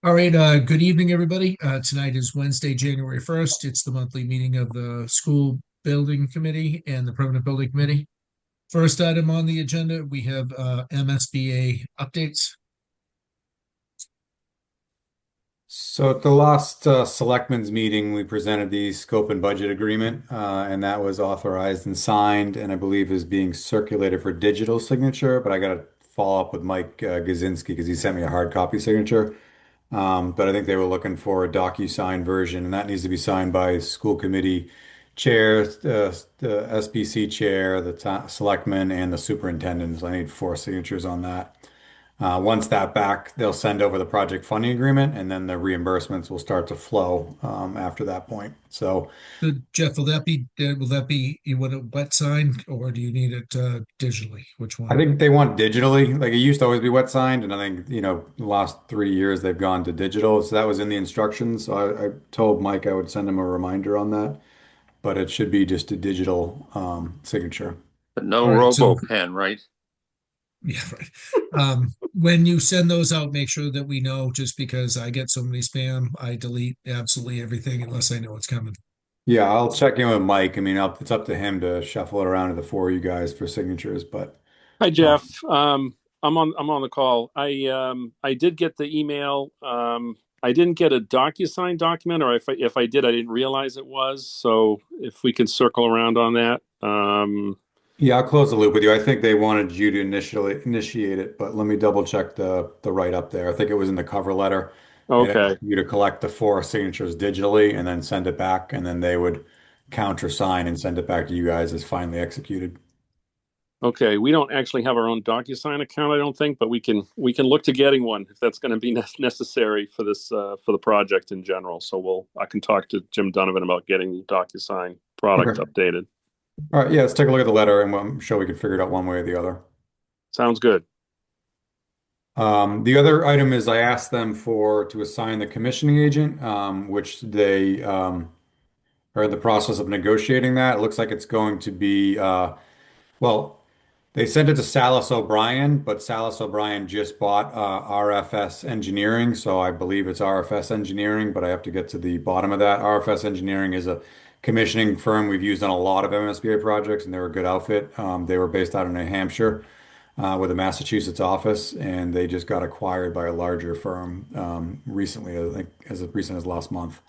All right, good evening, everybody. Tonight is Wednesday, January 1st. It's the monthly meeting of the School Building Committee and the Permanent Building Committee. First item on the agenda, we have MSBA updates. So at the last selectmen's meeting, we presented the scope and budget agreement, and that was authorized and signed, and I believe is being circulated for digital signature. But I got to follow up with Mike Gazinski because he sent me a hard copy signature. But I think they were looking for a DocuSign version, and that needs to be signed by school committee chair, the SBC chair, the selectman, and the superintendent. So I need four signatures on that. Once that back, they'll send over the project funding agreement, and then the reimbursements will start to flow after that point. So So, Jeff, will that be you want a wet sign or do you need it digitally? Which I one? think they want digitally. Like it used to always be wet signed, and I think, the last 3 years they've gone to digital. So that was in the instructions. So I told Mike I would send him a reminder on that, but it should be just a digital signature. But no All right, so robo pen, right? yeah, right. When you send those out, make sure that we know, just because I get so many spam, I delete absolutely everything unless I know it's coming. Yeah, I'll check in with Mike. I mean, it's up to him to shuffle it around to the four of you guys for signatures, but Hi, uh, Jeff. I'm on the call. I did get the email. I didn't get a DocuSign document, or if I did, I didn't realize it was. So if we can circle around on that. yeah, I'll close the loop with you. I think they wanted you to initially initiate it, but let me double check the write up there. I think it was in the cover letter. It asked Okay. you to collect the four signatures digitally and then send it back, and then they would countersign and send it back to you guys as finally executed. Okay. We don't actually have our own DocuSign account, I don't think, but we can look to getting one if that's going to be necessary for this for the project in general. So I can talk to Jim Donovan about getting the DocuSign product Okay. updated. All right. Yeah, let's take a look at the letter, and I'm sure we can figure it out one way or the other. Sounds good. The other item is I asked them to assign the commissioning agent, which they are in the process of negotiating that. It looks like it's going to be well, they sent it to Salas O'Brien, but Salas O'Brien just bought RFS Engineering, so I believe it's RFS Engineering, but I have to get to the bottom of that. RFS Engineering is a commissioning firm we've used on a lot of MSBA projects, and they're a good outfit. They were based out of New Hampshire with a Massachusetts office, and they just got acquired by a larger firm recently, I think as recent as last month.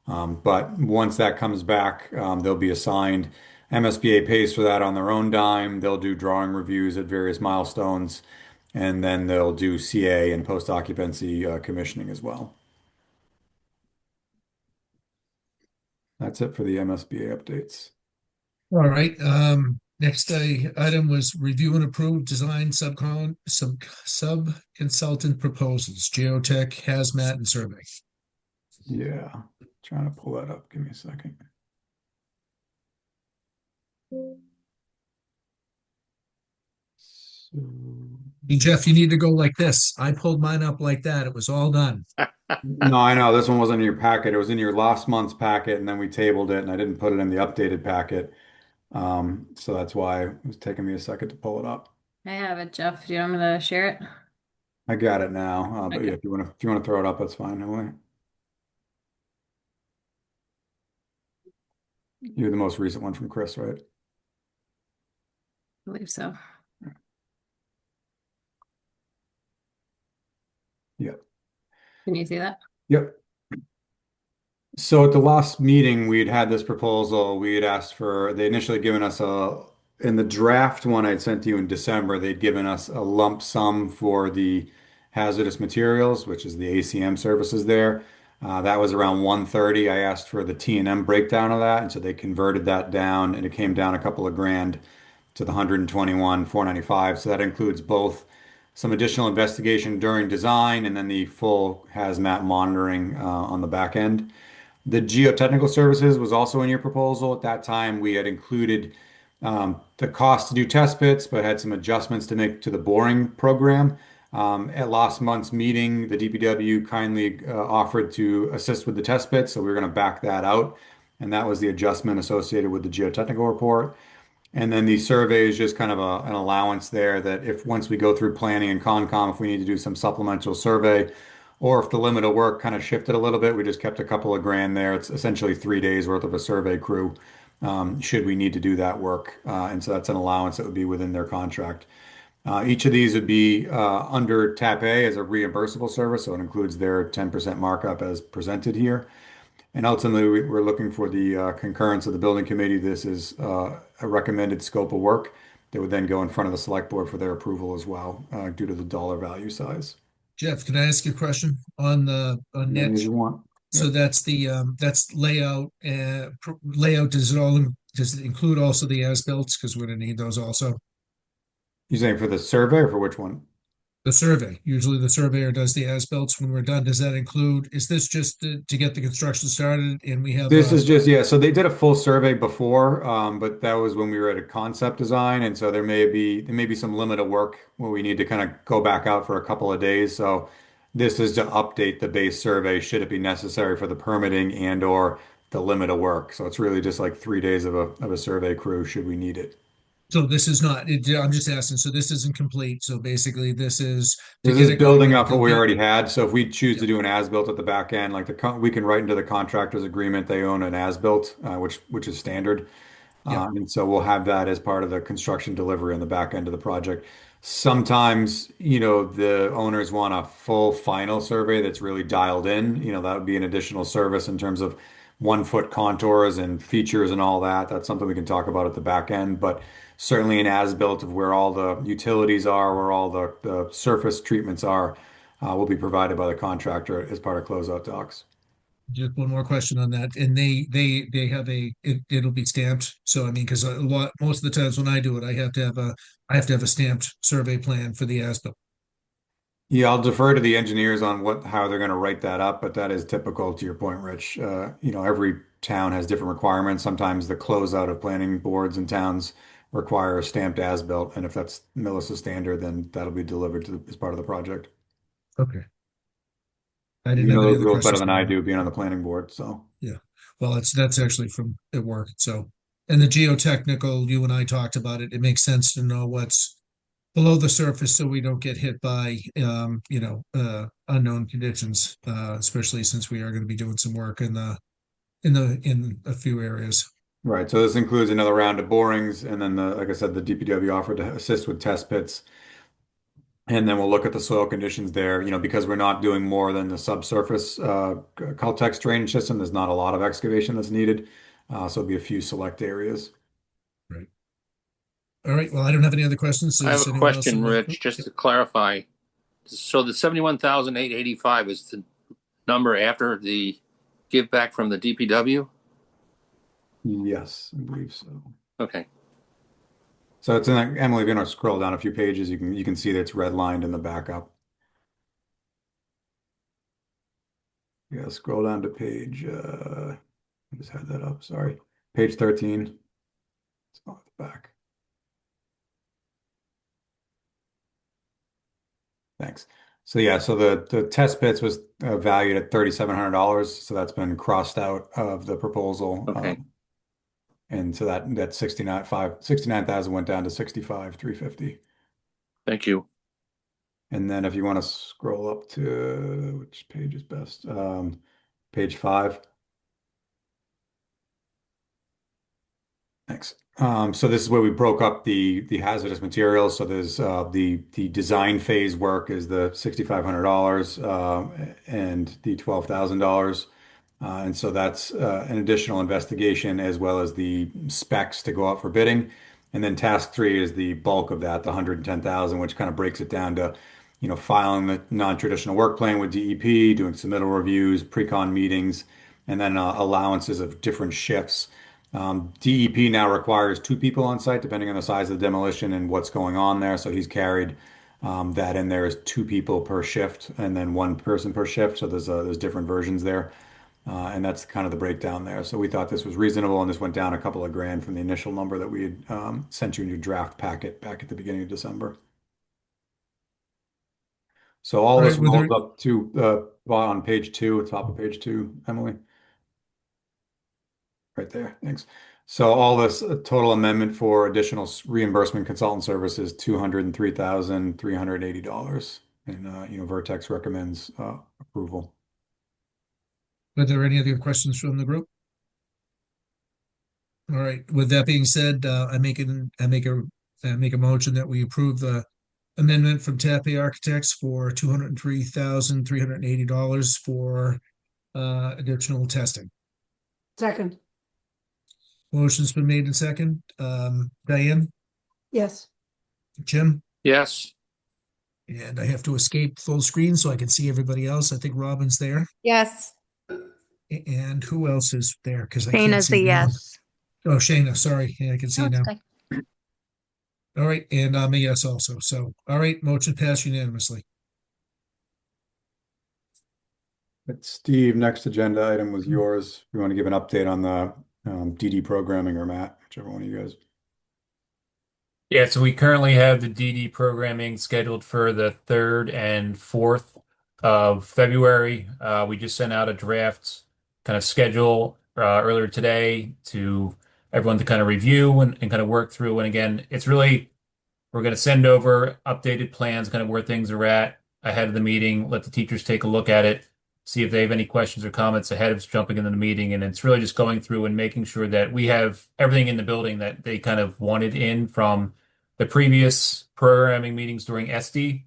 But once that comes back, they'll be assigned. MSBA pays for that on their own dime. They'll do drawing reviews at various milestones, and then they'll do CA and post-occupancy commissioning as well. That's it for the MSBA updates. All right. Next item was review and approve design sub consultant proposals, geotech, hazmat, and survey. Yeah, trying to pull that up. Give me a second. So, Hey, Jeff, you need to go like this. I pulled mine up like that. It was all done. no, I know this one wasn't in your packet. It was in your last month's packet, and then we tabled it, and I didn't put it in the updated packet. So that's why it was taking me a second to pull it up. I have it, Jeff. Do you want me to share it? I got it now. But yeah, Okay. if you want to throw it up, that's fine, Emily. You're the most recent one from Chris, right? I believe so. Yep. Can you see that? Yep. So at the last meeting, we had this proposal. We had asked for, they initially given us in the draft one I'd sent to you in December, they'd given us a lump sum for the hazardous materials, which is the ACM services there. That was around 130. I asked for the T&M breakdown of that, and so they converted that down, and it came down a couple of grand to the 121,495. So that includes both some additional investigation during design and then the full hazmat monitoring on the back end. The geotechnical services was also in your proposal. At that time, we had included the cost to do test pits, but had some adjustments to make to the boring program. At last month's meeting, the DPW kindly offered to assist with the test pits, so we were going to back that out. And that was the adjustment associated with the geotechnical report. And then the survey is just kind of an allowance there that if once we go through planning and Concom, if we need to do some supplemental survey or if the limit of work kind of shifted a little bit, we just kept a couple of grand there. It's essentially 3 days worth of a survey crew, should we need to do that work. And so that's an allowance that would be within their contract. Each of these would be under TAP A as a reimbursable service, so it includes their 10% markup as presented here. And ultimately, we're looking for the concurrence of the building committee. This is a recommended scope of work that would then go in front of the select board for their approval as well, due to the dollar value size. Jeff, can I ask you a question on on Any as next? you want. So that's that's layout, layout, does it include also the as-built? Because we're gonna need those also. You saying for the survey or for which one? The survey, usually the surveyor does the as-built when we're done. Does that include, is this just to get the construction started and we have, This is just, yeah, so they did a full survey before, but that was when we were at a concept design, and so there may be some limit of work where we need to kind of go back out for a couple of days. So this is to update the base survey should it be necessary for the permitting and or the limit of work. So it's really just like 3 days of a survey crew should we need it. so this is not, I'm just asking, so this isn't complete. So basically this is to This get is it going. building off what They'll we get- already had. So if we choose to Yeah. do an as-built at the back end, like we can write into the contractor's agreement, they own an as-built, which is standard. Yeah. And so we'll have that as part of the construction delivery on the back end of the project. Sometimes, the owners want a full final survey that's really dialed in. That would be an additional service in terms of 1 foot contours and features and all that. That's something we can talk about at the back end, but certainly an as-built of where all the utilities are, where all the surface treatments are, will be provided by the contractor as part of closeout docs. Just one more question on that. And they have it'll be stamped. So I mean, because most of the times when I do it, I have to have a stamped survey plan for the as-built. Yeah, I'll defer to the engineers on how they're going to write that up, but that is typical to your point, Rich. Every town has different requirements. Sometimes the closeout of planning boards and towns require a stamped as-built, and if that's Melissa's standard, then that'll be delivered as part of the project. Okay. I didn't You have know any those other rules better questions. than I do, being on the planning board. So Yeah. Well, that's actually from at work. So, and the geotechnical, you and I talked about it. It makes sense to know what's below the surface so we don't get hit by, unknown conditions, especially since we are going to be doing some work in a few areas. right. So this includes another round of borings, and then like I said, the DPW offered to assist with test pits. And then we'll look at the soil conditions there, because we're not doing more than the subsurface Caltex drainage system. There's not a lot of excavation that's needed. So it'll be a few select areas. Right. All right. Well, I don't have any other questions. I have Does a anyone else question, have- Rich, just to clarify. So the 71,885 is the number after the give back from the DPW? Yes, I believe so. Okay. So it's in Emily, if you want to scroll down a few pages, you can see that it's redlined in the backup. Yeah, scroll down to page, I just had that up, sorry. Page 13. It's on the back. Thanks. So yeah, so the test pits was valued at $3,700. So that's been crossed out of the proposal. Okay. And so that 69,000 went down to 65,350. Thank you. And then if you want to scroll up to which page is best? Page 5. Thanks. So this is where we broke up the hazardous materials. So there's the design phase work is the $6,500 and the $12,000. And so that's an additional investigation as well as the specs to go out for bidding. And then task 3 is the bulk of that, the 110,000, which kind of breaks it down to, filing the non-traditional work plan with DEP, doing submittal reviews, pre-con meetings, and then allowances of different shifts. DEP now requires 2 people on site, depending on the size of the demolition and what's going on there. So he's carried that in there as 2 people per shift and then 1 person per shift. So there's different versions there. And that's kind of the breakdown there. So we thought this was reasonable, and this went down a couple of grand from the initial number that we had sent you in your draft packet back at the beginning of December. So all this Right, were there- rolls up to on page 2, top of page 2, Emily. Right there. Thanks. So all this total amendment for additional reimbursement consultant services, $203,380. And Vertex recommends approval approval. Are there any other questions from the group? All right, with that being said, I make a motion that we approve the amendment from Tappy Architects for $203,380 for additional testing. Second, Motion's been made in second. Diane, yes. Jim, Yes. and I have to escape full screen so I can see everybody else. I think Robin's there. Yes. And who else is there? Because I can't Shayna's see a now. yes. Oh, Shayna, sorry. Yeah, I can see No, now. it's okay. All right, and I'm a yes also. So, all right, motion passed unanimously. But Steve, next agenda item was yours. You want to give an update on the DD programming, or Matt, whichever one of you guys. Yeah, so we currently have the DD programming scheduled for the 3rd and 4th of February. We just sent out a draft kind of schedule earlier today to everyone to kind of review and kind of work through. And again, it's really, we're going to send over updated plans, kind of where things are at ahead of the meeting, let the teachers take a look at it, see if they have any questions or comments ahead of jumping into the meeting. And it's really just going through and making sure that we have everything in the building that they kind of wanted in from the previous programming meetings during SD.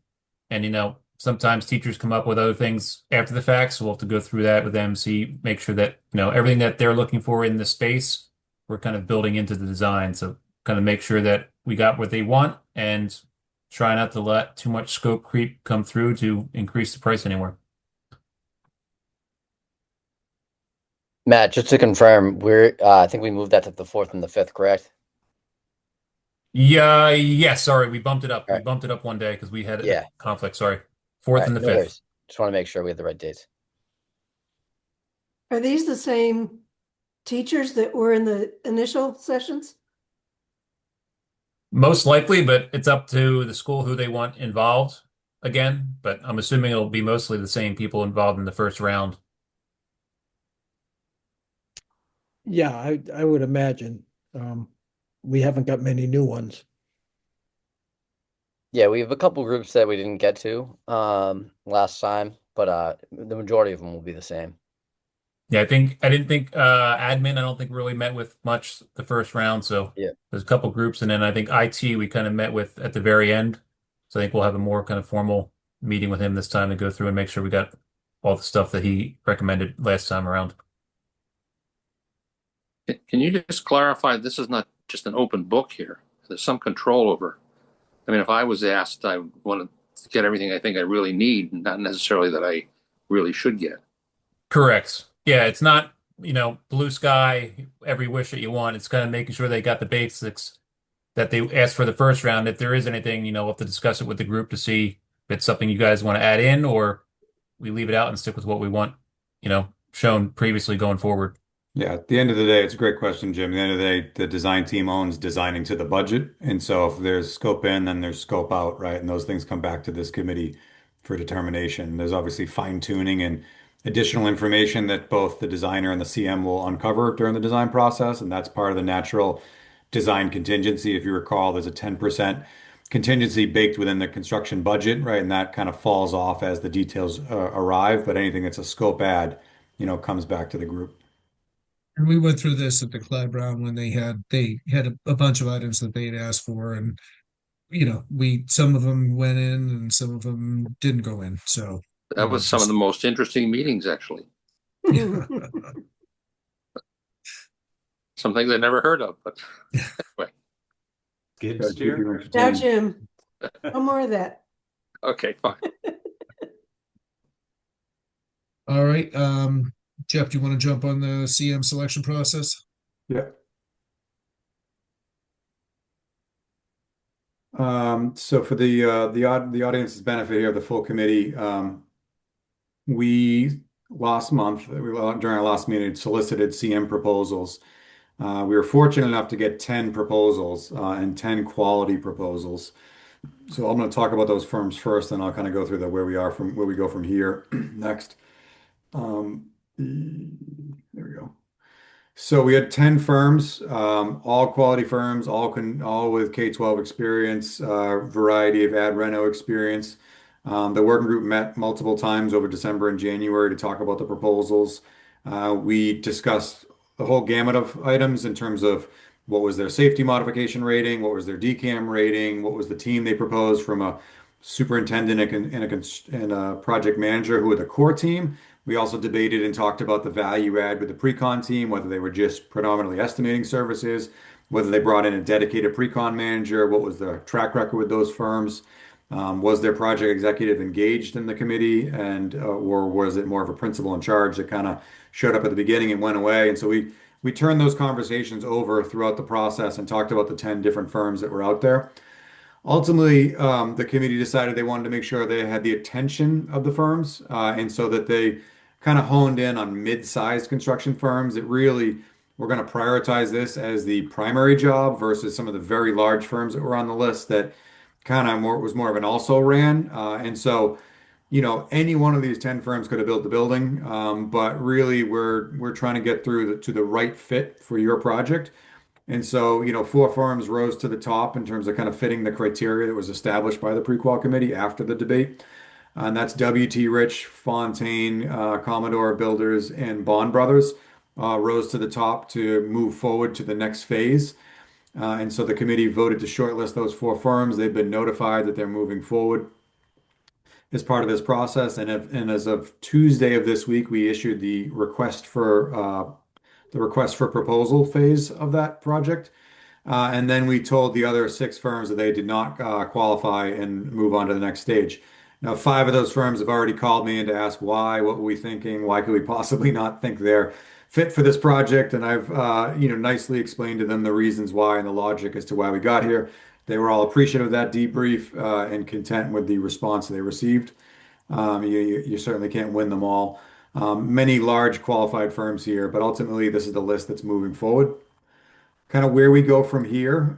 And, sometimes teachers come up with other things after the fact. So we'll have to go through that with them, make sure that, everything that they're looking for in the space, we're kind of building into the design. So kind of make sure that we got what they want and try not to let too much scope creep come through to increase the price anywhere. Matt, just to confirm, I think we moved that to the 4th and the 5th, correct? Yeah, sorry, we bumped it up. All We right. bumped it up one day because we had Yeah. a conflict. Sorry. All 4th right, and the no 5th. worries. Just want to make sure we have the right dates. Are these the same teachers that were in the initial sessions? Most likely, but it's up to the school who they want involved again. But I'm assuming it'll be mostly the same people involved in the first round. Yeah, I would imagine. We haven't got many new ones. Yeah, we have a couple groups that we didn't get to last time, but the majority of them will be the same. Yeah, I didn't think admin, I don't think really met with much the first round. So Yeah. there's a couple groups, and then I think IT we kind of met with at the very end. So I think we'll have a more kind of formal meeting with him this time to go through and make sure we got all the stuff that he recommended last time around. Can you just clarify, this is not just an open book here. There's some control over. I mean, if I was asked, I want to get everything I think I really need, not necessarily that I really should get. Correct. Yeah, it's not, blue sky, every wish that you want. It's kind of making sure they got the basics that they asked for the first round. If there is anything, we'll have to discuss it with the group to see if it's something you guys want to add in, or we leave it out and stick with what we want, shown previously going forward. Yeah, at the end of the day, it's a great question, Jim. At the end of the day, the design team owns designing to the budget. And so if there's scope in, then there's scope out, right? And those things come back to this committee for determination. There's obviously fine tuning and additional information that both the designer and the CM will uncover during the design process. And that's part of the natural design contingency. If you recall, there's a 10% contingency baked within the construction budget, right? And that kind of falls off as the details arrive. But anything that's a scope add, comes back to the group. And we went through this at the Clyde Brown when they had a bunch of items that they had asked for, and some of them went in and some of them didn't go in. So That was some of the most interesting meetings, actually. Some things I never heard of, but anyway. Skid steer. Now, Jim, no more of that. Okay, fine. All right, Jeff, do you want to jump on the CM selection process? Yeah. So for the audience's benefit here, the full committee, we last month, during our last meeting, solicited CM proposals. We were fortunate enough to get 10 proposals and 10 quality proposals. So I'm going to talk about those firms first, and I'll kind of go through where we go from here next. There we go. So we had 10 firms, all quality firms, all with K-12 experience, variety of ad reno experience. The working group met multiple times over December and January to talk about the proposals. We discussed the whole gamut of items in terms of what was their safety modification rating, what was their DCAM rating, what was the team they proposed from a superintendent and a project manager who were the core team. We also debated and talked about the value add with the pre-con team, whether they were just predominantly estimating services, whether they brought in a dedicated pre-con manager, what was the track record with those firms. Was their project executive engaged in the committee, and or was it more of a principal in charge that kind of showed up at the beginning and went away? And so we turned those conversations over throughout the process and talked about the 10 different firms that were out there. Ultimately, the committee decided they wanted to make sure they had the attention of the firms, and so that they kind of honed in on mid-sized construction firms that really were going to prioritize this as the primary job versus some of the very large firms that were on the list that kind of more of an also ran. And so, any one of these 10 firms could have built the building, but really we're trying to get through to the right fit for your project. And so, four firms rose to the top in terms of kind of fitting the criteria that was established by the pre-qual committee after the debate. And that's W.T. Rich, Fontaine, Commodore Builders, and Bond Brothers rose to the top to move forward to the next phase. And so the committee voted to shortlist those four firms. They've been notified that they're moving forward as part of this process. And as of Tuesday of this week, we issued the request for proposal phase of that project. And then we told the other six firms that they did not qualify and move on to the next stage. Now, five of those firms have already called me in to ask why, what were we thinking, why could we possibly not think they're fit for this project? And I've, nicely explained to them the reasons why and the logic as to why we got here. They were all appreciative of that debrief and content with the response they received. You certainly can't win them all. Many large qualified firms here, but ultimately this is the list that's moving forward. Kind of where we go from here.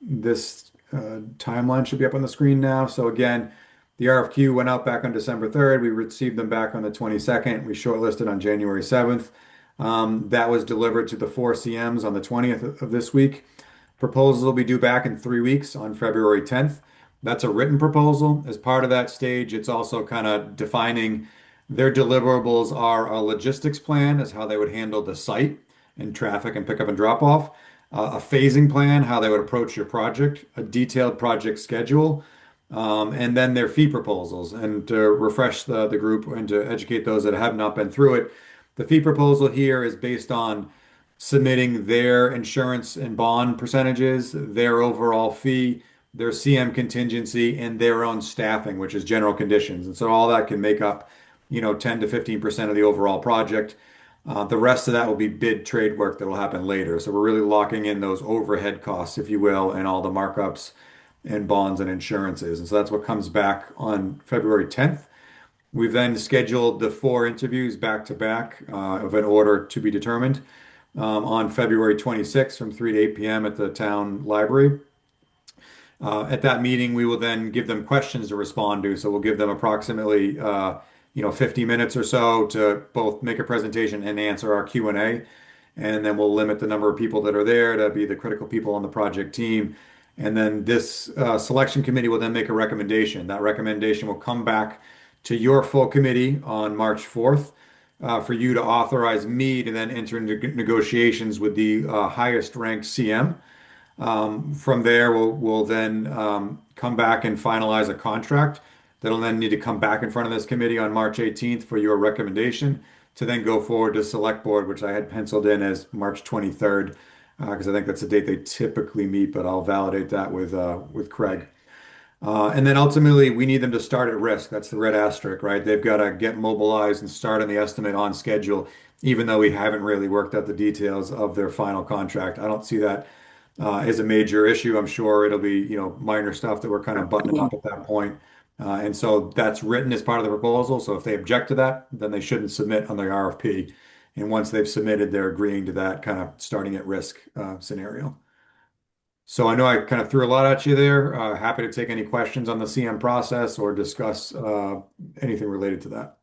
This timeline should be up on the screen now. So again, the RFQ went out back on December 3rd. We received them back on the 22nd. We shortlisted on January 7th. That was delivered to the four CMs on the 20th of this week. Proposals will be due back in 3 weeks on February 10th. That's a written proposal. As part of that stage, it's also kind of defining their deliverables are a logistics plan as how they would handle the site and traffic and pickup and drop off, a phasing plan, how they would approach your project, a detailed project schedule, and then their fee proposals. And to refresh the group and to educate those that have not been through it, the fee proposal here is based on submitting their insurance and bond percentages, their overall fee, their CM contingency, and their own staffing, which is general conditions. And so all that can make up 10 to 15% of the overall project. The rest of that will be bid trade work that will happen later. So we're really locking in those overhead costs, if you will, and all the markups and bonds and insurances. And so that's what comes back on February 10th. We've then scheduled the four interviews back to back of an order to be determined on February 26th from 3 to 8 p.m. at the town library. At that meeting, we will then give them questions to respond to. So we'll give them approximately 50 minutes or so to both make a presentation and answer our Q&A. And then we'll limit the number of people that are there to be the critical people on the project team. And then this selection committee will then make a recommendation. That recommendation will come back to your full committee on March 4th for you to authorize me to then enter into negotiations with the highest ranked CM. From there, we'll then come back and finalize a contract that'll then need to come back in front of this committee on March 18th for your recommendation to then go forward to select board, which I had penciled in as March 23rd, because I think that's the date they typically meet, but I'll validate that with Craig. And then ultimately, we need them to start at risk. That's the red asterisk, right? They've got to get mobilized and start on the estimate on schedule, even though we haven't really worked out the details of their final contract. I don't see that as a major issue. I'm sure it'll be, minor stuff that we're kind of buttoning up at that point. And so that's written as part of the proposal. So if they object to that, then they shouldn't submit on the RFP. And once they've submitted, they're agreeing to that kind of starting at risk scenario. So I know I kind of threw a lot at you there. Happy to take any questions on the CM process or discuss anything related to that.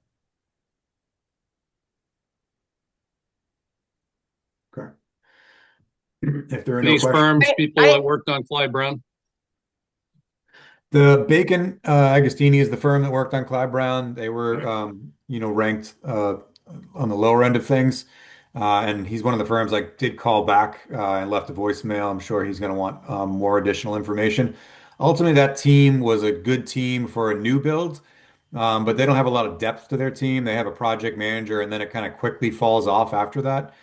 Okay. If there are no These questions. firms, people that worked on Fly Brown. The Bacon Agostini is the firm that worked on Clyde Brown. They were, ranked on the lower end of things. And he's one of the firms I did call back and left a voicemail. I'm sure he's going to want more additional information. Ultimately, that team was a good team for a new build, but they don't have a lot of depth to their team. They have a project manager, and then it kind of quickly falls off after that.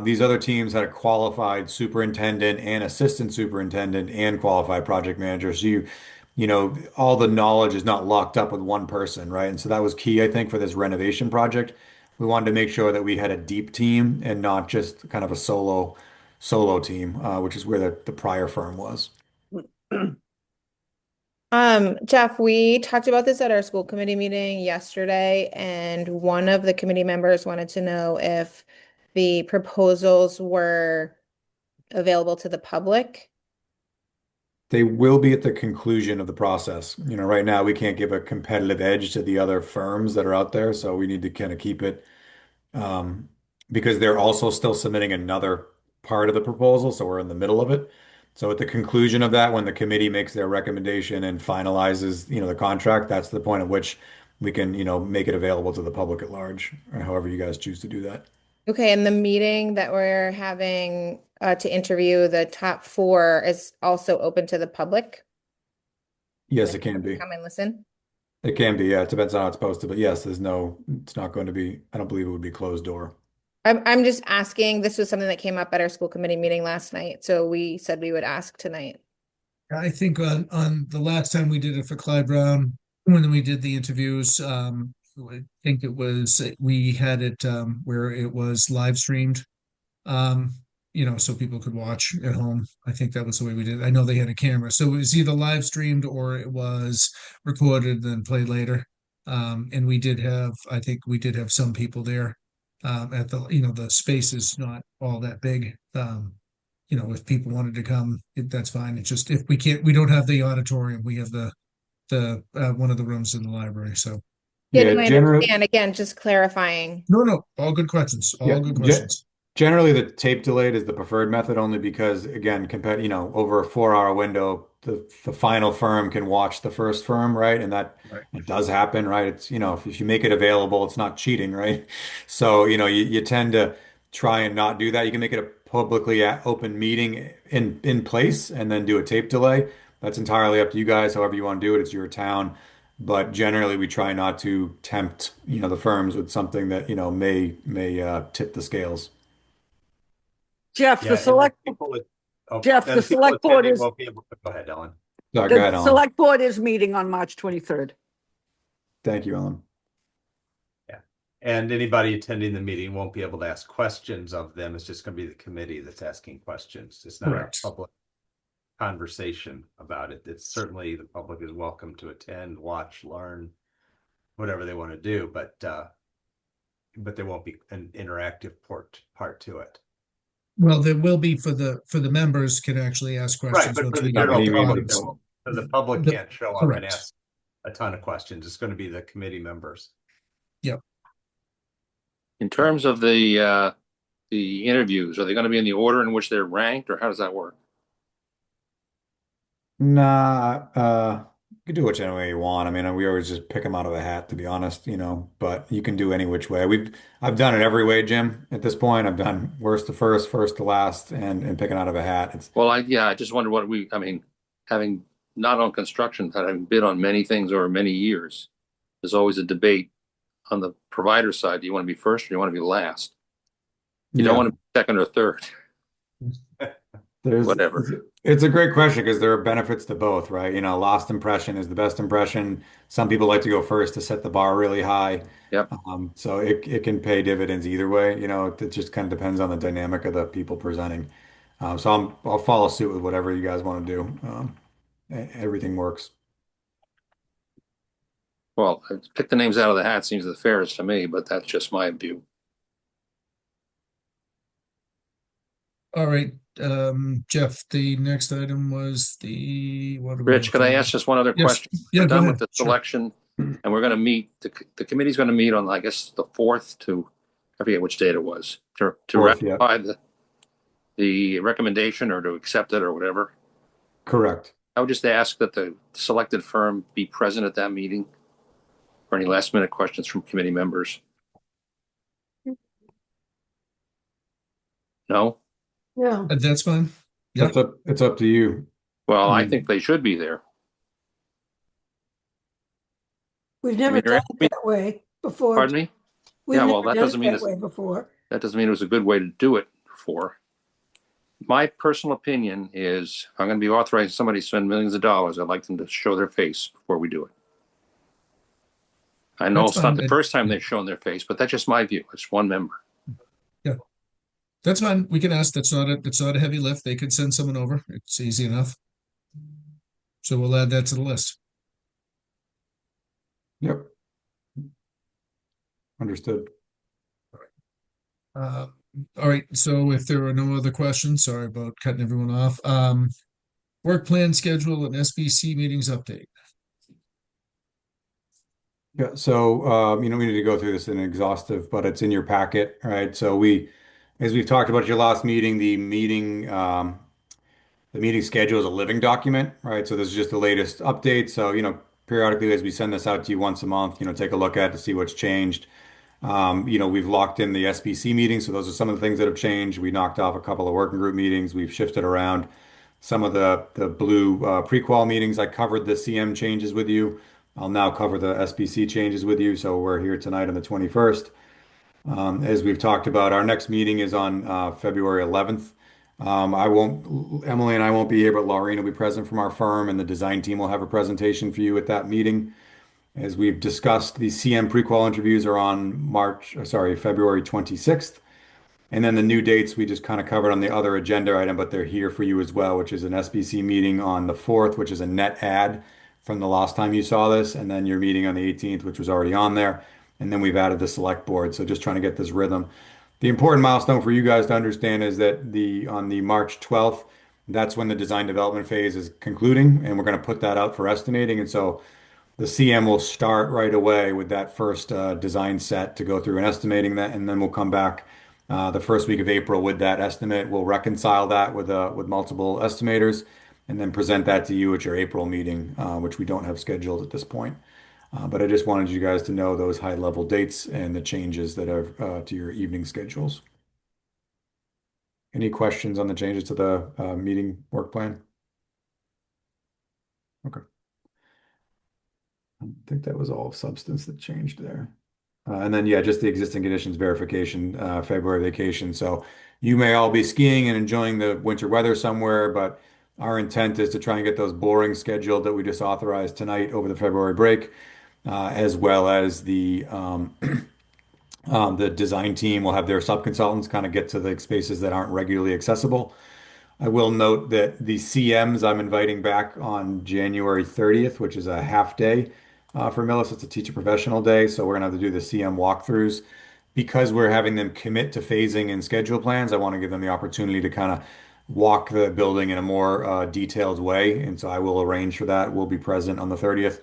These other teams had a qualified superintendent and assistant superintendent and qualified project manager. So all the knowledge is not locked up with one person, right? And so that was key, I think, for this renovation project. We wanted to make sure that we had a deep team and not just kind of a solo team, which is where the prior firm was. Jeff, we talked about this at our school committee meeting yesterday, and one of the committee members wanted to know if the proposals were available to the public. They will be at the conclusion of the process. Right now we can't give a competitive edge to the other firms that are out there, so we need to kind of keep it because they're also still submitting another part of the proposal, so we're in the middle of it. So at the conclusion of that, when the committee makes their recommendation and finalizes, the contract, that's the point at which we can, make it available to the public at large, or however you guys choose to do that. Okay, and the meeting that we're having to interview the top 4 is also open to the public? Yes, it can be. Come and listen? It can be, yeah. It depends on how it's posted, but yes, it's not going to be, I don't believe it would be closed door. I'm just asking, this was something that came up at our school committee meeting last night, so we said we would ask tonight. I think on the last time we did it for Clyde Brown, when we did the interviews, I think we had it where it was live streamed, so people could watch at home. I think that was the way we did it. I know they had a camera, so it was either live streamed or it was recorded and played later. And I think we did have some people there. At the space is not all that big. If people wanted to come, that's fine. It's just if we don't have the auditorium, we have the one of the rooms in the library. So Yeah, Yeah, no, I understand. Again, just clarifying. no, all good questions. All Yeah, good questions. Generally, the tape delayed is the preferred method only because, again, over a 4-hour window, the final firm can watch the first firm, right? And that Right. it does happen, right? It's, if you make it available, it's not cheating, right? So, you tend to try and not do that. You can make it a publicly open meeting in place and then do a tape delay. That's entirely up to you guys, however you want to do it. It's your town. But generally, we try not to tempt, the firms with something that, may tip the scales. Jeff, Yeah, the and select, Jeff, and the people select board attending is, won't be able to go ahead, Ellen. Go ahead, the Ellen. select board is meeting on March 23rd. Thank you, Ellen. Yeah. And anybody attending the meeting won't be able to ask questions of them. It's just going to be the committee that's asking questions. It's not Correct. a public conversation about it. It's certainly the public is welcome to attend, watch, learn, whatever they want to do, but there won't be an interactive part to it. Well, there will be for the members can actually ask questions. Right, but once for we the get general the public, audience. the public The- can't show up and correct. ask a ton of questions. It's going to be the committee members. In terms of the interviews, are they going to be in the order in which they're ranked, or how does that work? Nah, you can do whichever way you want. I mean, we always just pick them out of a hat, to be honest, but you can do any which way. I've done it every way, Jim, at this point. I've done worst to first, first to last, and picking out of a hat. Well, I just wondered having not on construction, but having bid on many things over many years, there's always a debate on the provider side. Do you want to be first or do you want to be last? You don't want to be second or third. Whatever. It's a great question because there are benefits to both, right? Last impression is the best impression. Some people like to go first to set the bar really high. Yep. So it can pay dividends either way. It just kind of depends on the dynamic of the people presenting. So I'll follow suit with whatever you guys want to do. Everything works. Well, pick the names out of the hat seems the fairest to me, but that's just my view. All right, Jeff, the next item was what are we Rich, could I looking ask just one other Yes. question? Yeah, We're go done ahead. with the Sure. selection, and we're going to meet, the committee's going to meet on, I guess, the 4th I forget which date it was, to 4th, yeah. ratify the recommendation or to accept it or whatever. Correct. I would just ask that the selected firm be present at that meeting for any last minute questions from committee members. No? Yeah, That's fine. Yeah. It's up to you. Well, I mean- think they should be there. we've never you're done asking it that way before. Pardon me? We've Yeah, well, never that done doesn't it mean that it's- way before. That doesn't mean it was a good way to do it before. My personal opinion is if I'm going to be authorizing somebody to spend millions of dollars, I'd like them to show their face before we do it. I know That's it's not fine. the first time they've shown their face, but that's just my view. It's one member. That's fine. We can ask. It's not a heavy lift. They could send someone over. It's easy enough. So we'll add that to the list. Yep. Understood. All right. So if there are no other questions, sorry about cutting everyone off. Work plan schedule and SBC meetings update. Yeah, so we need to go through this in exhaustive, but it's in your packet, right? So as we've talked about at your last meeting, the meeting schedule is a living document, right? So this is just the latest update. So, periodically as we send this out to you once a month, take a look at it to see what's changed. We've locked in the SBC meetings, so those are some of the things that have changed. We knocked off a couple of working group meetings. We've shifted around some of the blue pre-qual meetings. I covered the CM changes with you. I'll now cover the SBC changes with you. So we're here tonight on the 21st. As we've talked about, our next meeting is on February 11th. Emily and I won't be here, but Laureen will be present from our firm, and the design team will have a presentation for you at that meeting. As we've discussed, the CM pre-qual interviews are on February 26th. And then the new dates we just kind of covered on the other agenda item, but they're here for you as well, which is an SBC meeting on the 4th, which is a net add from the last time you saw this, and then your meeting on the 18th, which was already on there. And then we've added the select board. So just trying to get this rhythm. The important milestone for you guys to understand is that on the March 12th, that's when the design development phase is concluding, and we're going to put that out for estimating. And so the CM will start right away with that first design set to go through and estimating that, and then we'll come back the first week of April with that estimate. We'll reconcile that with multiple estimators, and then present that to you at your April meeting, which we don't have scheduled at this point. But I just wanted you guys to know those high-level dates and the changes that are to your evening schedules. Any questions on the changes to the meeting work plan? Okay. I think that was all substance that changed there. And then, yeah, just the existing conditions verification, February vacation. So you may all be skiing and enjoying the winter weather somewhere, but our intent is to try and get those borings scheduled that we just authorized tonight over the February break, as well as the design team will have their sub-consultants kind of get to the spaces that aren't regularly accessible. I will note that the CMs I'm inviting back on January 30th, which is a half day for Millis. It's a teacher professional day, so we're gonna have to do the CM walkthroughs. Because we're having them commit to phasing and schedule plans, I want to give them the opportunity to kind of walk the building in a more detailed way. And so I will arrange for that. We'll be present on the 30th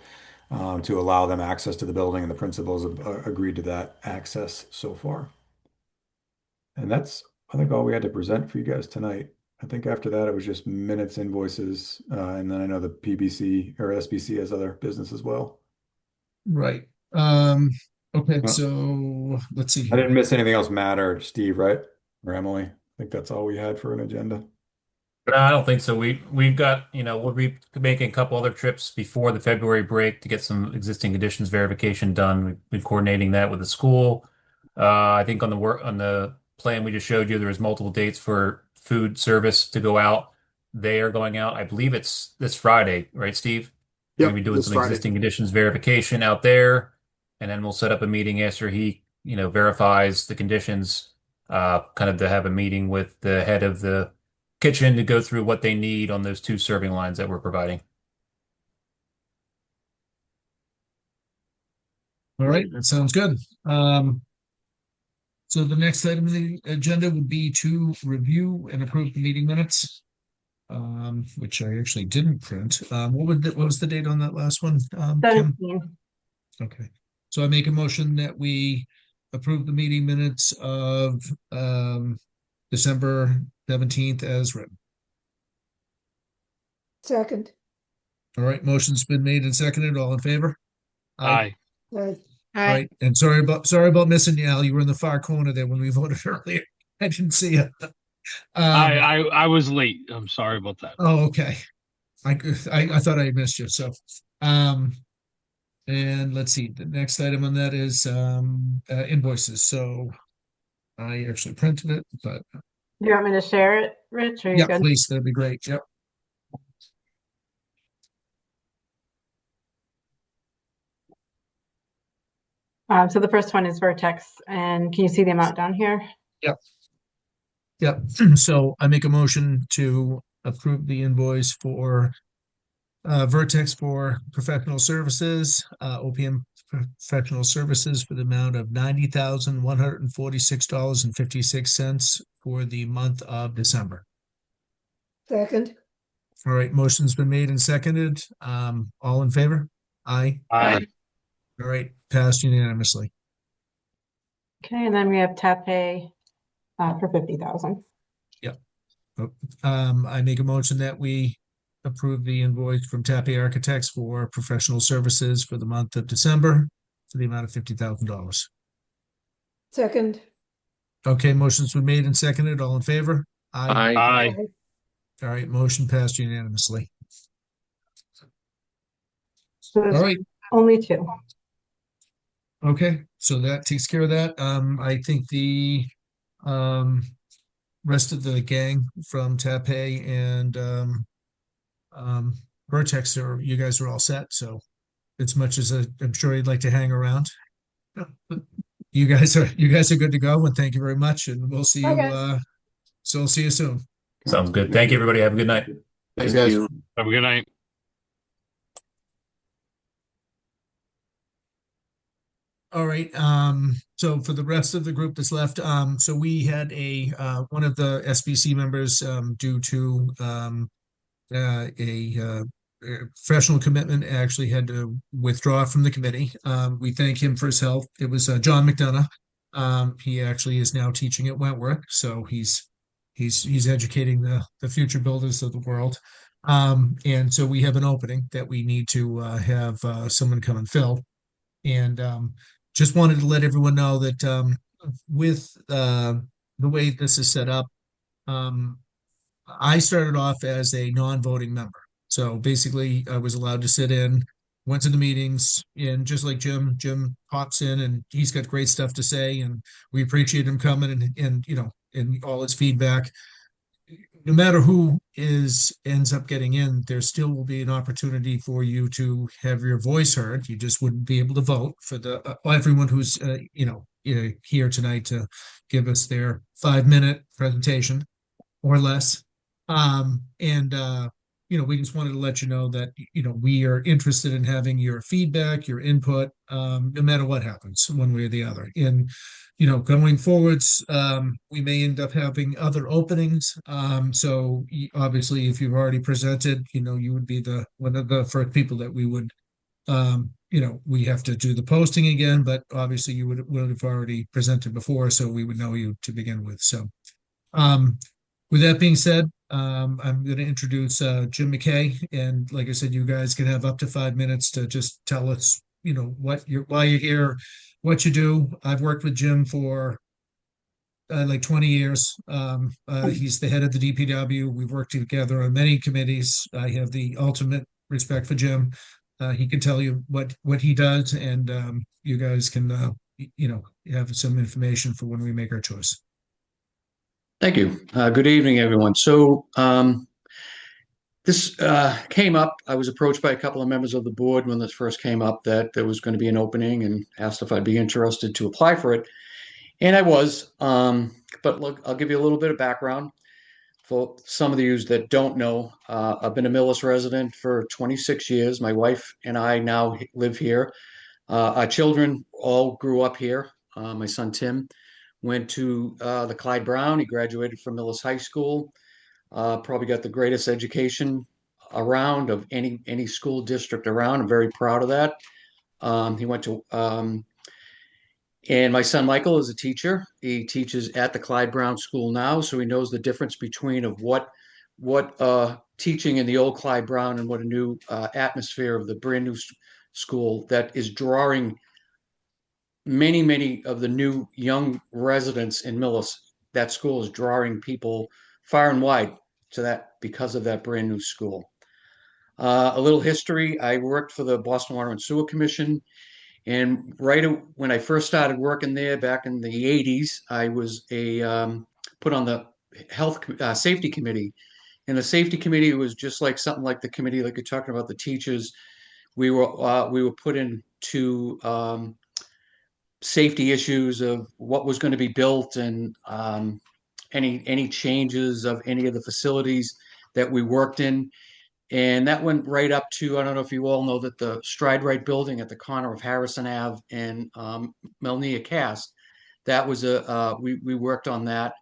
to allow them access to the building, and the principals have agreed to that access so far. And that's, I think, all we had to present for you guys tonight. I think after that, it was just minutes, invoices, and then I know the PBC or SBC has other business as well. Right. Okay. So let's see I here. didn't miss anything else, Matt or Steve, right? Or Emily. I think that's all we had for an agenda. I don't think so. We've got, we'll be making a couple other trips before the February break to get some existing conditions verification done. We've been coordinating that with the school. I think on the plan we just showed you, there was multiple dates for food service to go out. They are going out. I believe it's this Friday, right, Steve? We're Yep, gonna be doing this some Friday. existing conditions verification out there, and then we'll set up a meeting after he, verifies the conditions, kind of to have a meeting with the head of the kitchen to go through what they need on those 2 serving lines that we're providing. All right, that sounds good. So the next item on the agenda would be to review and approve the meeting minutes, which I actually didn't print. What was the date on that last one? Kim? 17. Okay, so I make a motion that we approve the meeting minutes of December 17th as written. Second. All right, motion's been made and seconded. All in favor? Aye. All Aye. right, and sorry about missing you, Al. You were in the far corner there when we voted earlier. I didn't see you. I was late. I'm sorry about that. Oh, okay. I thought I missed you. So, and let's see. The next item on that is invoices. So I actually printed it, but Do you want me to share it, Rich? Or you yeah, good? please, that'd be great. Yep. So the first one is Vertex, and can you see the amount down here? Yep. Yep. So I make a motion to approve the invoice for Vertex for professional services, OPM professional services for the amount of $90,146.56 for the month of December. Second. All right, motion's been made and seconded. All in favor? Aye. Aye. All right, passed unanimously. Okay, and then we have TAPay for 50,000. I make a motion that we approve the invoice from Tappy Architects for professional services for the month of December for the amount of $50,000. Second. Okay, motion's been made and seconded. All in favor? Aye. Aye. All right, motion passed unanimously. So All there's right, only two. okay, so that takes care of that. I think the rest of the gang from Tappy and Vertex you guys are all set. So as much as I'm sure you'd like to hang around, you guys are good to go. And thank you very much. And we'll see you. So we'll see you soon. Sounds good. Thank you, everybody. Have a good night. Thank you. Have a good night. All right. So for the rest of the group that's left, so we had one of the SBC members due to a professional commitment actually had to withdraw from the committee. We thank him for his help. It was John McDonough. He actually is now teaching at Wentworth, so he's educating the future builders of the world. And so we have an opening that we need to have someone come and fill. And just wanted to let everyone know that with the way this is set up, I started off as a non-voting member. So basically I was allowed to sit in, went to the meetings, and just like Jim pops in and he's got great stuff to say, and we appreciate him coming and and all his feedback. No matter who ends up getting in, there still will be an opportunity for you to have your voice heard. You just wouldn't be able to vote for everyone who's here tonight to give us their 5-minute presentation or less. We just wanted to let you know that we are interested in having your feedback, your input, no matter what happens, one way or the other. And going forwards, we may end up having other openings. So obviously, if you've already presented, you would be one of the first people that we would, we have to do the posting again. But obviously, you would have already presented before, so we would know you to begin with. So, with that being said, I'm going to introduce Jim McKay, and like I said, you guys can have up to 5 minutes to just tell us, why you're here, what you do. I've worked with Jim for like 20 years. He's the head of the DPW. We've worked together on many committees. I have the ultimate respect for Jim. He can tell you what he does, and you guys can have some information for when we make our choice. Thank you. Good evening, everyone. So this came up. I was approached by a couple of members of the board when this first came up that there was going to be an opening and asked if I'd be interested to apply for it. And I was. But look, I'll give you a little bit of background. For some of you that don't know, I've been a Millis resident for 26 years. My wife and I now live here. Our children all grew up here. My son, Tim, went to the Clyde Brown. He graduated from Millis High School. Probably got the greatest education around of any school district around. I'm very proud of that. He went to, and my son Michael is a teacher. He teaches at the Clyde Brown School now, so he knows the difference between of what what teaching in the old Clyde Brown and what a new atmosphere of the brand new school that is drawing many of the new young residents in Millis. That school is drawing people far and wide to that because of that brand new school. A little history. I worked for the Boston Water and Sewer Commission, and when I first started working there back in the 80s, I was put on the health safety committee. And the safety committee was just like something like the committee, like you're talking about the teachers. We were put into safety issues of what was going to be built and any changes of any of the facilities that we worked in. And that went right up to, I don't know if you all know that the Stride Right building at the corner of Harrison Ave and Melnia Cast, that was we worked on that.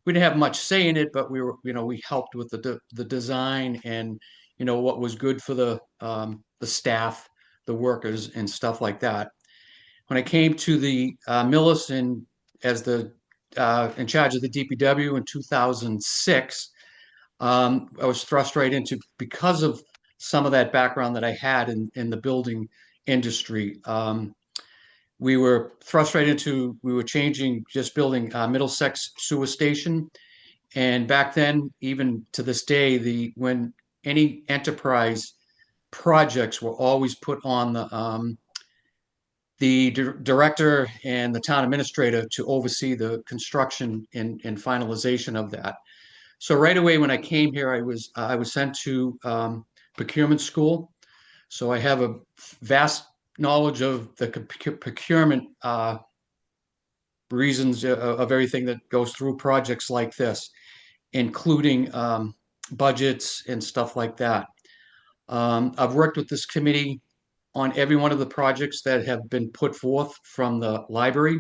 We didn't have much say in it, but we helped with the design and, what was good for the staff, the workers and stuff like that. When I came to the Millis and as in charge of the DPW in 2006, I was thrust right into, because of some of that background that I had in the building industry. We were thrust right into, we were building Middlesex sewer station. And back then, even to this day, when any enterprise projects were always put on the director and the town administrator to oversee the construction and finalization of that. So right away when I came here, I was sent to procurement school. So I have a vast knowledge of the procurement reasons of everything that goes through projects like this, including budgets and stuff like that. I've worked with this committee on every one of the projects that have been put forth, from the library,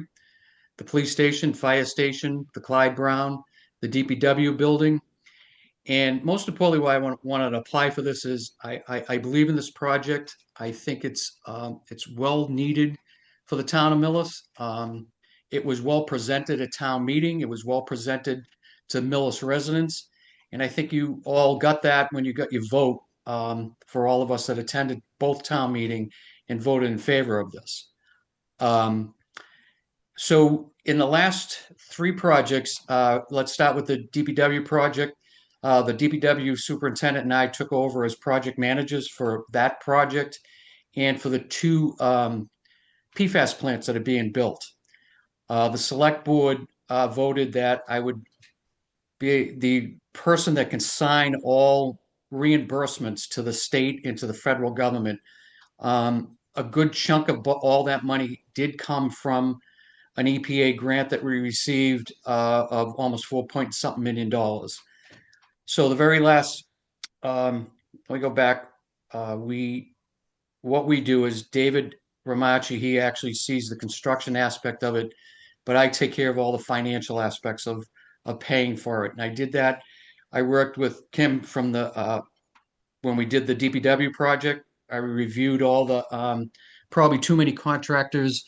the police station, fire station, the Clyde Brown, the DPW building. And most importantly, why I wanted to apply for this is I believe in this project. I think it's well needed for the town of Millis. It was well presented at town meeting. It was well presented to Millis residents. And I think you all got that when you got your vote, for all of us that attended both town meeting and voted in favor of this. So in the last three projects, let's start with the DPW project. The DPW superintendent and I took over as project managers for that project and for the two PFAS plants that are being built. The select board voted that I would be the person that can sign all reimbursements to the state and to the federal government. A good chunk of all that money did come from an EPA grant that we received of almost $4.something million. So the very last, let me go back. What we do is David Ramachi, he actually sees the construction aspect of it, but I take care of all the financial aspects of paying for it. And I did that. I worked with Kim from when we did the DPW project. I reviewed all the probably too many contractors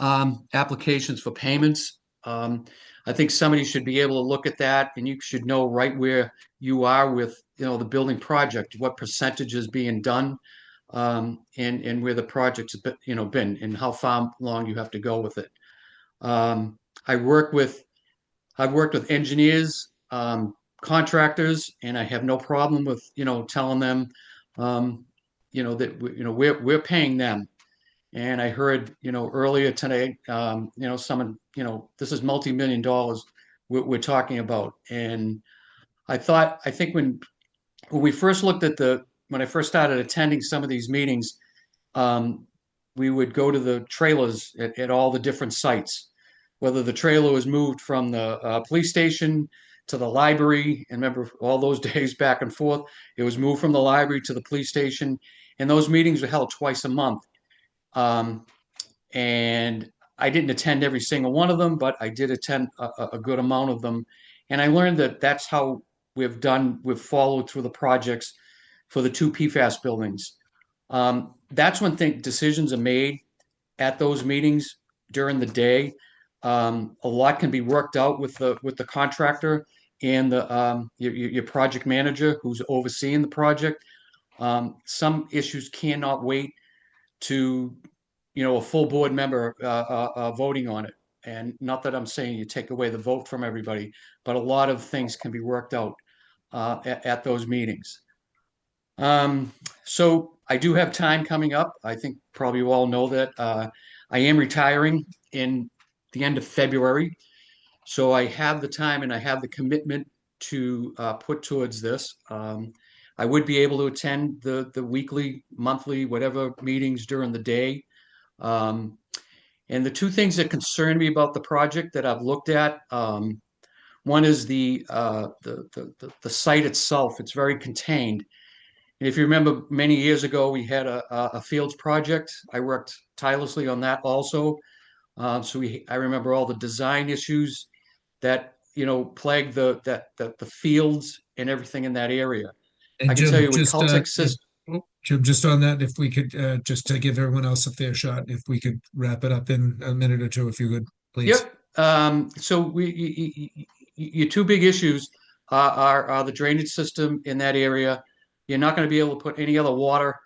applications for payments. I think somebody should be able to look at that, and you should know right where you are with the building project, what percentage is being done, and where the project's been and how far long you have to go with it. I've worked with engineers, contractors, and I have no problem with telling them that we're paying them. And I heard earlier today someone this is multi-million dollars we're talking about. And I think when we first looked at when I first started attending some of these meetings, we would go to the trailers at all the different sites, whether the trailer was moved from the police station to the library. And remember all those days back and forth, it was moved from the library to the police station. And those meetings were held twice a month. And I didn't attend every single one of them, but I did attend a good amount of them. And I learned that that's how we've followed through the projects for the two PFAS buildings. That's when decisions are made at those meetings during the day. A lot can be worked out with the contractor and your project manager who's overseeing the project. Some issues cannot wait to, a full board member voting on it. And not that I'm saying you take away the vote from everybody, but a lot of things can be worked out at those meetings. So I do have time coming up. I think probably you all know that I am retiring in the end of February. So I have the time and I have the commitment to put towards this. I would be able to attend the weekly, monthly, whatever meetings during the day. And the two things that concern me about the project that I've looked at, one is the site itself. It's very contained. And if you remember, many years ago, we had a fields project. I worked tirelessly on that also. I remember all the design issues that plagued the fields and everything in that area. And I can Jim, tell you with just, Caltech system. Jim, just on that, if we could, just to give everyone else a fair shot, if we could wrap it up in a minute or two, if you could, please. Yep. So your two big issues are the drainage system in that area. You're not going to be able to put any other water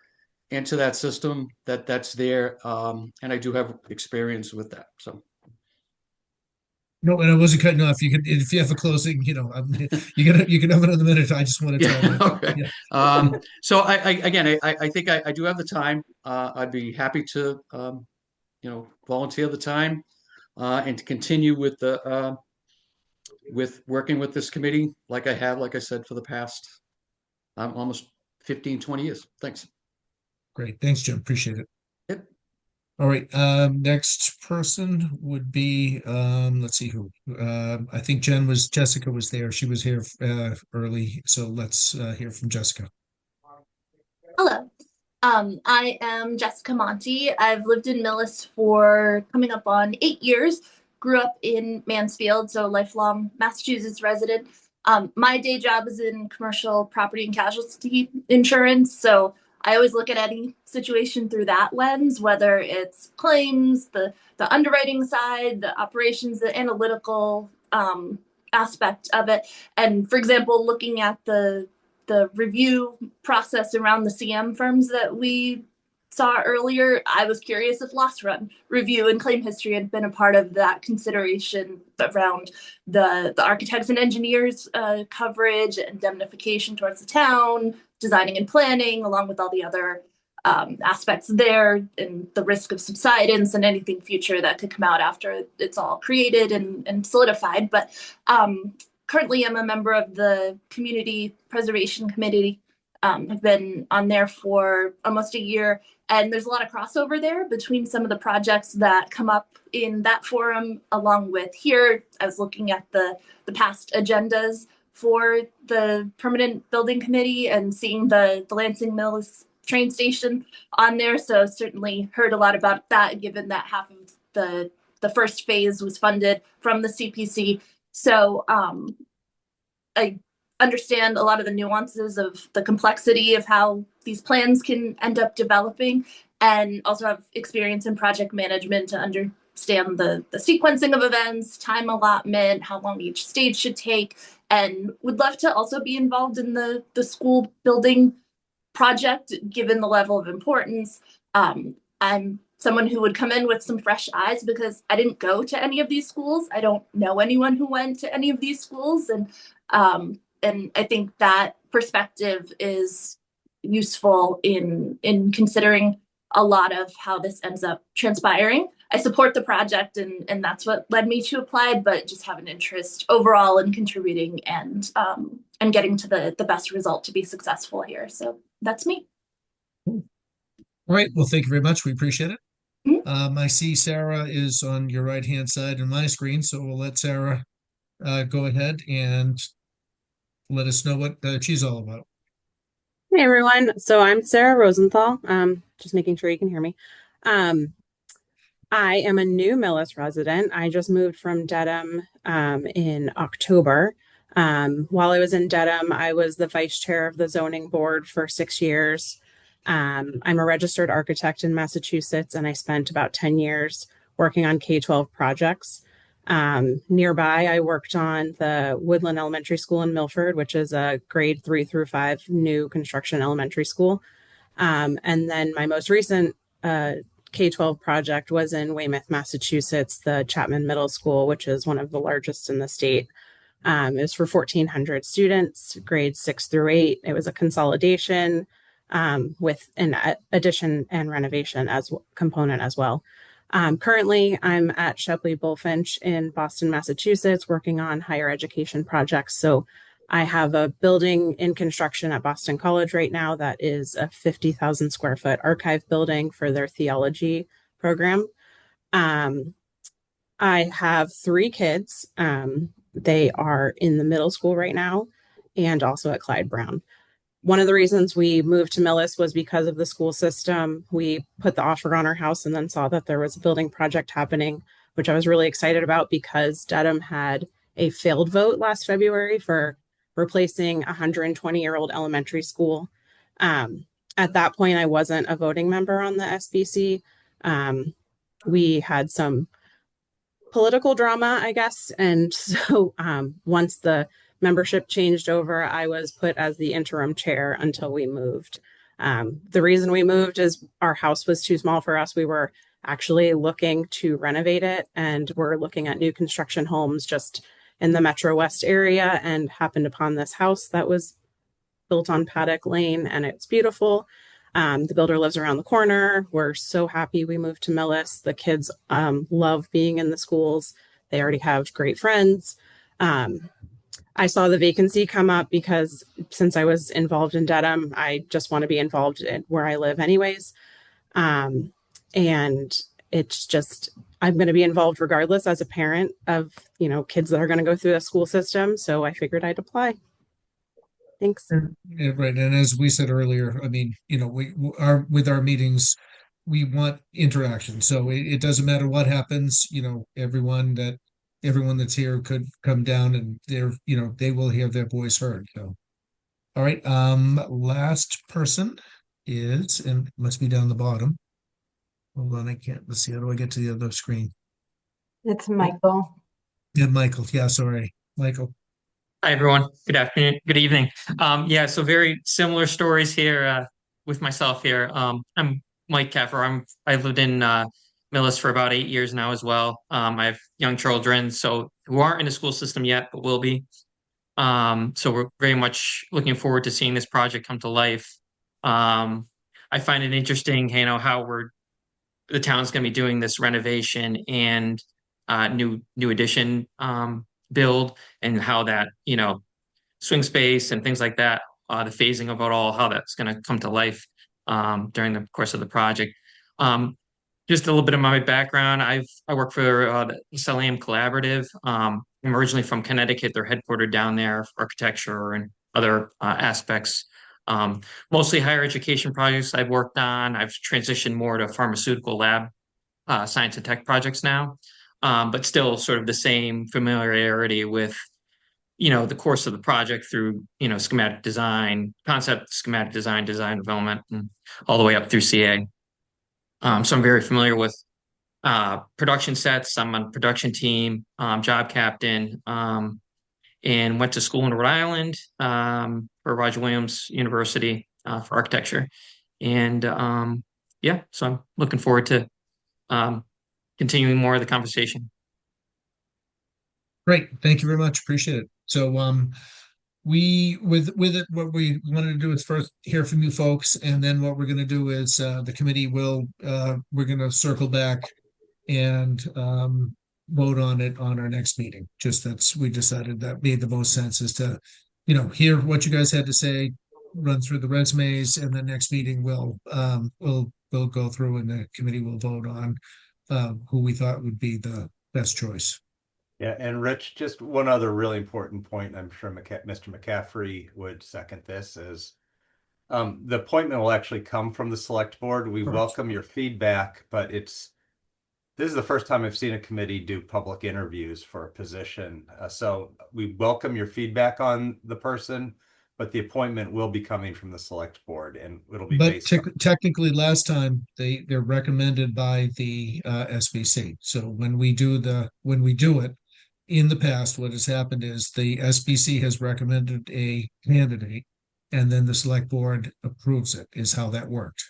into that system that's there. And I do have experience with that. So. No, and I wasn't cutting off. You could, if you have a closing, you can have another minute. I just wanted to. Okay. Yeah. So I think I do have the time. I'd be happy to, volunteer the time, and to continue with with working with this committee, like I said, for the past, almost 15, 20 years. Thanks. Great. Thanks, Jim. Appreciate it. Yep. All right. Next person would be, let's see who. I think Jessica was there. She was here early. So let's hear from Jessica. Hello. I am Jessica Monti. I've lived in Millis for coming up on 8 years. Grew up in Mansfield, so lifelong Massachusetts resident. My day job is in commercial property and casualty insurance, so I always look at any situation through that lens, whether it's claims, the underwriting side, the operations, the analytical aspect of it. And for example, looking at the review process around the CM firms that we saw earlier, I was curious if loss run review and claim history had been a part of that consideration around the architects and engineers coverage, indemnification towards the town, designing and planning, along with all the other aspects there, and the risk of subsidence and anything future that could come out after it's all created and solidified. But currently I'm a member of the Community Preservation Committee. I've been on there for almost a year, and there's a lot of crossover there between some of the projects that come up in that forum along with here. I was looking at the past agendas for the Permanent Building Committee and seeing the Lansing Mills train station on there. So certainly heard a lot about that, given that half of the first phase was funded from the CPC. So I understand a lot of the nuances of the complexity of how these plans can end up developing, and also have experience in project management to understand the sequencing of events, time allotment, how long each stage should take, and would love to also be involved in the school building project, given the level of importance. I'm someone who would come in with some fresh eyes because I didn't go to any of these schools. I don't know anyone who went to any of these schools. And I think that perspective is useful in considering a lot of how this ends up transpiring. I support the project, and that's what led me to apply, but just have an interest overall in contributing and getting to the best result to be successful here. So that's me. All right. Well, thank you very much. We appreciate it. I see Sarah is on your right-hand side in my screen, so we'll let Sarah go ahead and let us know what she's all about. Hey everyone, so I'm Sarah Rosenthal. Just making sure you can hear me. I am a new Millis resident. I just moved from Dedham in October. While I was in Dedham, I was the vice chair of the zoning board for 6 years. I'm a registered architect in Massachusetts, and I spent about 10 years working on K-12 projects. Nearby, I worked on the Woodland Elementary School in Milford, which is a grade 3 through 5 new construction elementary school. And then my most recent K-12 project was in Weymouth, Massachusetts, the Chapman Middle School, which is one of the largest in the state. It was for 1,400 students, grades 6 through 8. It was a consolidation with an addition and renovation as component as well. Currently, I'm at Shepley Bullfinch in Boston, Massachusetts, working on higher education projects. So I have a building in construction at Boston College right now that is a 50,000 square foot archive building for their theology program. I have 3 kids. They are in the middle school right now and also at Clyde Brown. One of the reasons we moved to Millis was because of the school system. We put the offer on our house and then saw that there was a building project happening, which I was really excited about because Dedham had a failed vote last February for replacing a 120-year-old elementary school. At that point, I wasn't a voting member on the SBC. We had some political drama, I guess. And so once the membership changed over, I was put as the interim chair until we moved. The reason we moved is our house was too small for us. We were actually looking to renovate it, and we're looking at new construction homes just in the Metro West area, and happened upon this house that was built on Paddock Lane, and it's beautiful. The builder lives around the corner. We're so happy we moved to Millis. The kids love being in the schools. They already have great friends. I saw the vacancy come up because since I was involved in Dedham, I just want to be involved in where I live anyways. And it's just, I'm going to be involved regardless as a parent of, kids that are going to go through the school system. So I figured I'd apply. Thanks. Yeah, right. And as we said earlier, I mean, with our meetings, we want interaction. So it doesn't matter what happens, everyone that's here could come down and they will hear their voice heard. So, all right. Last person is, and it must be down the bottom. Hold on, let's see, how do I get to the other screen? It's Michael. Yeah, Michael. Yeah, sorry. Michael. Hi, everyone. Good afternoon. Good evening. So very similar stories here with myself here. I'm Mike Keffer. I've lived in Millis for about 8 years now as well. I have young children, who aren't in the school system yet, but will be. So we're very much looking forward to seeing this project come to life. I find it interesting, how the town's going to be doing this renovation and new addition build, and how that swing space and things like that, the phasing of it all, how that's going to come to life during the course of the project. Just a little bit of my background. I work for the Selenium Collaborative. I'm originally from Connecticut. They're headquartered down there for architecture and other aspects. Mostly higher education projects I've worked on. I've transitioned more to pharmaceutical lab science and tech projects now, but still sort of the same familiarity with the course of the project through schematic design, concept, schematic design, design development, and all the way up through CA. So I'm very familiar with production sets. I'm on production team, job captain, and went to school in Rhode Island for Roger Williams University for architecture. And so I'm looking forward to continuing more of the conversation. Great. Thank you very much. Appreciate it. So with it, what we wanted to do is first hear from you folks, and then what we're going to do is the committee will we're going to circle back and vote on it on our next meeting. We decided that made the most sense, is to hear what you guys had to say, run through the resumes, and the next meeting we'll go through and the committee will vote on who we thought would be the best choice. Yeah, and Rich, just one other really important point, I'm sure Mr. McCaffrey would second this, is the appointment will actually come from the select board. We welcome your feedback, but this is the first time I've seen a committee do public interviews for a position. So we welcome your feedback on the person, but the appointment will be coming from the select board, and it'll be But based on. technically, last time they're recommended by the SBC. So when we do it in the past, what has happened is the SBC has recommended a candidate, and then the select board approves it. Is how that worked.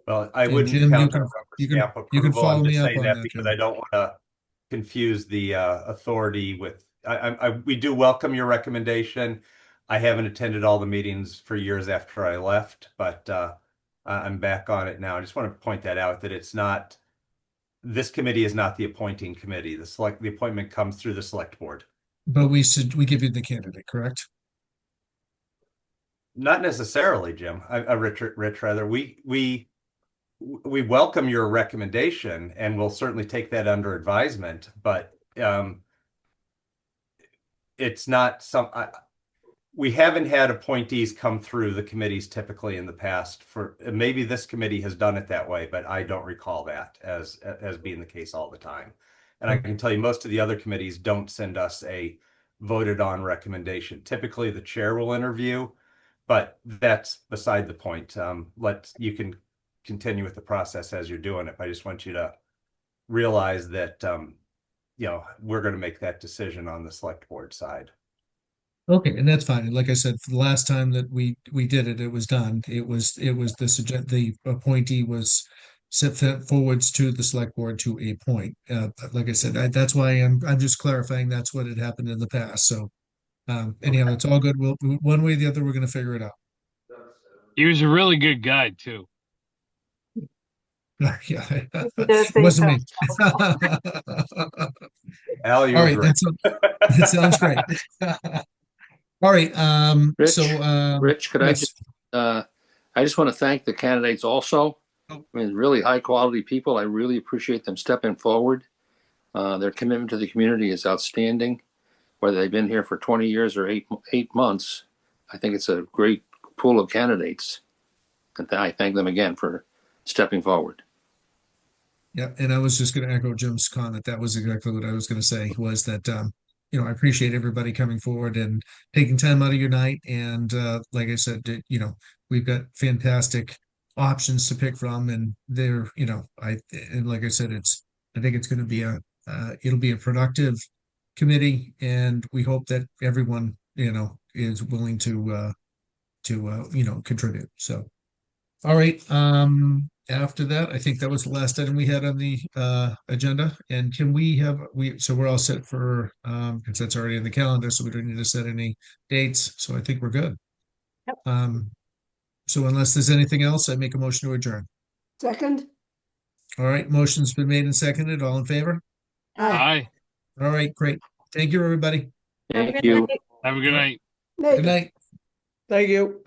Well, I And wouldn't Jim, count you on can- rubber you can- stamp you can approval. follow I'm me just up saying on that that, because Jim. I don't want to confuse the authority with. We do welcome your recommendation. I haven't attended all the meetings for years after I left, but I'm back on it now. I just want to point that out, that it's not. This committee is not the appointing committee. The appointment comes through the select board. But we give you the candidate, correct? Not necessarily, Jim. Rich, rather. We welcome your recommendation, and we'll certainly take that under advisement. But it's not we haven't had appointees come through the committees typically in the past. For maybe this committee has done it that way, but I don't recall that as being the case all the time. And I can tell you, most of the other committees don't send us a voted on recommendation. Typically, the chair will interview, but that's beside the point. You can continue with the process as you're doing it. I just want you to realize that we're going to make that decision on the select board side. Okay, and that's fine. And like I said, for the last time that we did it, it was done. It was the appointee was set forwards to the select board to a point. But like I said, that's why I'm just clarifying that's what had happened in the past. So anyhow, it's all good. We'll one way or the other, we're going to figure it out. He was a really good guide too. Yeah, it wasn't me. Al, you All were right, great. that sounds great. All right. Rich, Rich, could yes. I just want to thank the candidates also. I mean, really high quality people. I really appreciate them stepping forward. Their commitment to the community is outstanding. Whether they've been here for 20 years or eight months, I think it's a great pool of candidates. And I thank them again for stepping forward. Yeah, and I was just going to echo Jim's comment. That was exactly what I was going to say, was that I appreciate everybody coming forward and taking time out of your night. And like I said, we've got fantastic options to pick from, and they're, and like I said, I think it's going to be it'll be a productive committee, and we hope that everyone, is willing to contribute. So, all right. After that, I think that was the last item we had on the agenda. And can so we're all set for because that's already in the calendar, so we don't need to set any dates. So I think we're good. Yep. So unless there's anything else, I make a motion to adjourn. Second? All right, motion's been made and seconded. All in favor? Aye. All right, great. Thank you, everybody. Thank you. Have a good night. Good night. Thank you.